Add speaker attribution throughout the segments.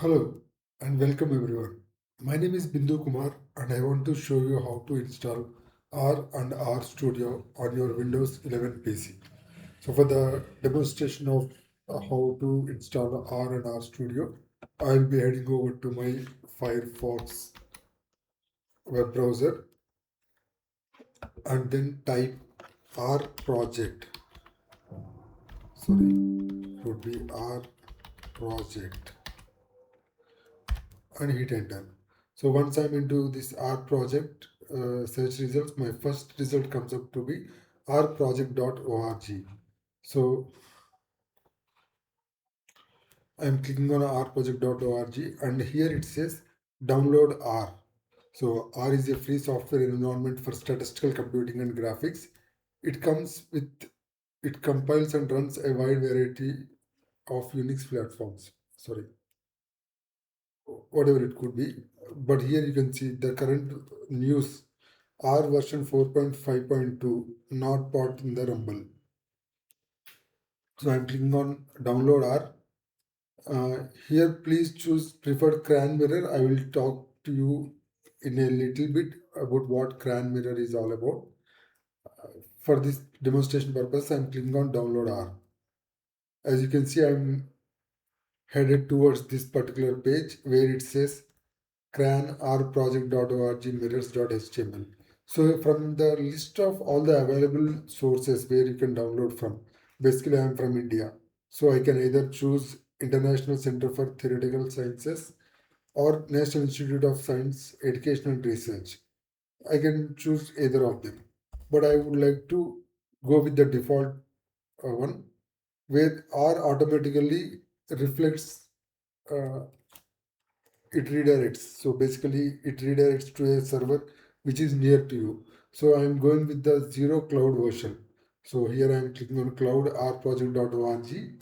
Speaker 1: Hello and welcome everyone. My name is Bindu Kumar and I want to show you how to install R and R Studio on your Windows 11 PC. So for the demonstration of how to install R and R Studio, I will be heading over to my Firefox web browser and then type R project. Sorry, it would be R project and hit enter. So once I'm into this R project search results, my first result comes up to be rproject.org. So I'm clicking on rproject.org and here it says download R. So R is a free software environment for statistical computing and graphics. It comes with it compiles and runs a wide variety of Unix platforms. Sorry, whatever it could be. But here you can see the current news R version 4.5.2 not part in the Rumble. So I'm clicking on download R. Here please choose preferred CRAN mirror. I will talk to you in a little bit about what CRAN mirror is all about. For this demonstration purpose, I'm clicking on download R. As you can see, I'm headed towards this particular page where it says CRAN rproject.org mirrors.html. So from the list of all the available sources where you can download from, basically I'm from India. So I can either choose International Center for Theoretical Sciences or National Institute of Science, Education and Research. I can choose either of them. But I would like to go with the default one where R automatically reflects uh, it redirects. So basically it redirects to a server which is near to you. So I'm going with the zero cloud version. So here I'm clicking on cloud rproject.org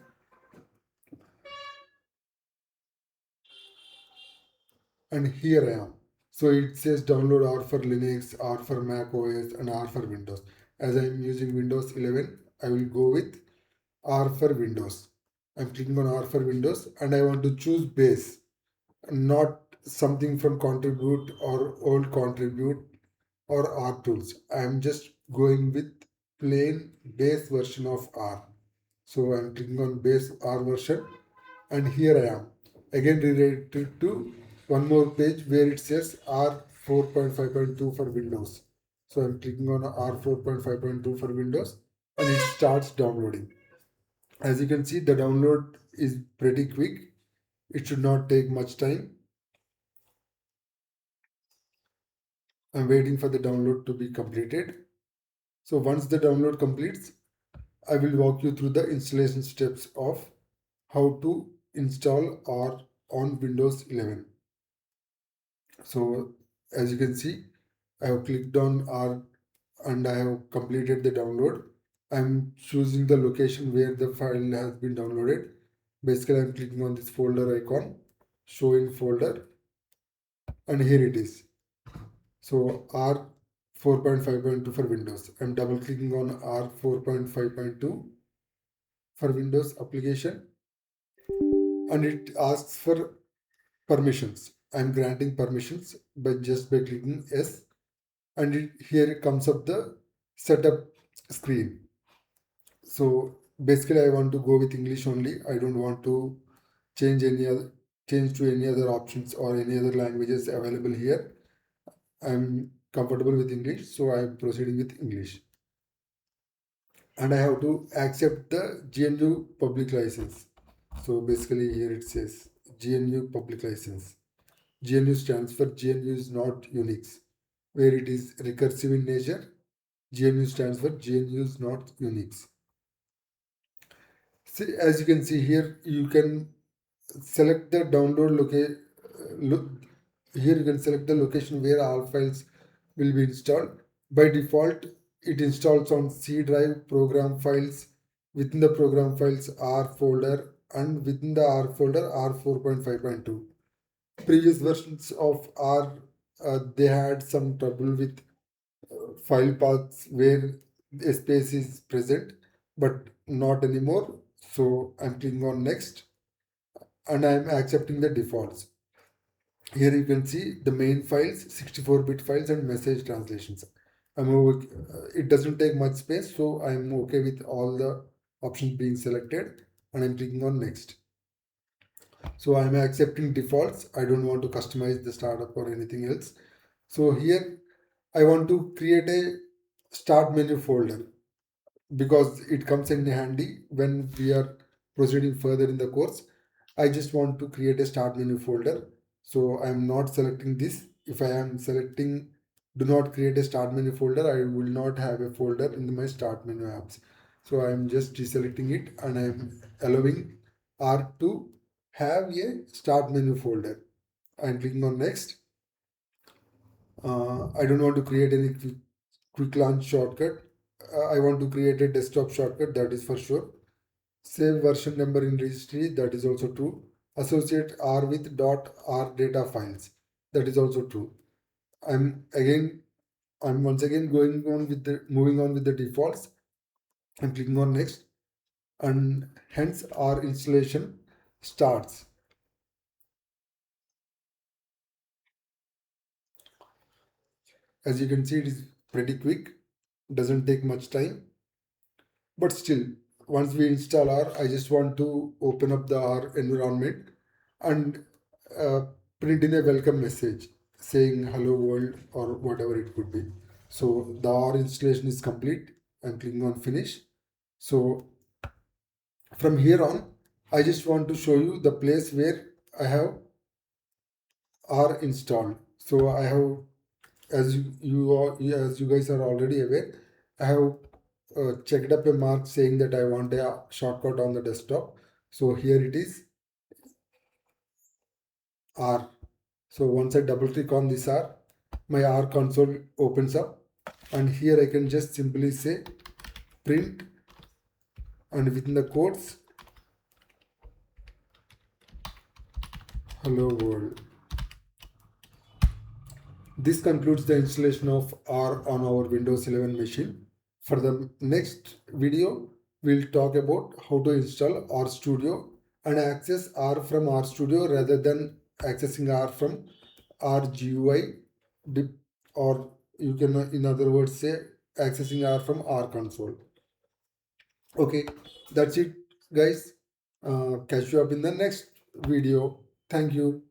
Speaker 1: and here I am. So it says download R for Linux, R for Mac OS and R for Windows. As I'm using Windows 11, I will go with R for Windows. I'm clicking on R for Windows and I want to choose base, not something from contribute or old contribute or R tools. I am just going with plain base version of R. So I'm clicking on base R version and here I am. Again redirected to one more page where it says R 4.5.2 for Windows. So I'm clicking on R 4.5.2 for Windows and it starts downloading. As you can see, the download is pretty quick. It should not take much time. I'm waiting for the download to be completed. So once the download completes, I will walk you through the installation steps of how to install R on Windows 11. So as you can see, I have clicked on R and I have completed the download. I'm choosing the location where the file has been downloaded. Basically, I'm clicking on this folder icon, show in folder, and here it is. So R 4.5.2 for Windows. I'm double clicking on R 4.5.2 for Windows application and it asks for permissions. I'm granting permissions by clicking yes and here it comes up the setup screen. So basically I want to go with English only. I don't want to change any other change to any other options or any other languages available here. I'm comfortable with English, so I'm proceeding with English. And I have to accept the GNU public license. So basically here it says GNU public license. GNU stands for GNU is not Unix, where it is recursive in nature. GNU stands for GNU is not Unix. See, as you can see here, you can select the download location. Look, here you can select the location where all files will be installed. By default, it installs on C drive program files. Within the program files R folder and within the R folder R 4.5.2. Previous versions of R they had some trouble with file paths where a space is present, but not anymore. So I'm clicking on next and I am accepting the defaults. Here you can see the main files, 64-bit files and message translations. It doesn't take much space, so I'm okay with all the options being selected, and I'm clicking on next. So I'm accepting defaults. I don't want to customize the startup or anything else. So here I want to create a start menu folder because it comes in handy when we are proceeding further in the course. I just want to create a start menu folder. So I'm not selecting this. If I am selecting do not create a start menu folder, I will not have a folder in my start menu apps. So I'm just deselecting it and I'm allowing R to have a start menu folder. I'm clicking on next. I don't want to create any quick launch shortcut. I want to create a desktop shortcut, that is for sure. Save version number in registry, that is also true. Associate R with .r data files, that is also true. I'm once again going on with the moving on with the defaults. I'm clicking on next, and hence our installation starts. As you can see, it is pretty quick, doesn't take much time. But still, once we install R, I just want to open up the R environment and uh, print in a welcome message saying hello world or whatever it could be. So the R installation is complete. I'm clicking on finish. So from here on, I just want to show you the place where I have R installed. So I have, as you guys are already aware, I have checked up a mark saying that I want a shortcut on the desktop. So here it is, R. So once I double click on this R, my R console opens up, and here I can just simply say print, and within the quotes, hello world. This concludes the installation of R on our Windows 11 machine. For the next video, we'll talk about how to install RStudio and access R from RStudio rather than accessing R from RGUI, or you can, in other words, say accessing R from R console. Okay, that's it, guys. Catch you up in the next video. Thank you.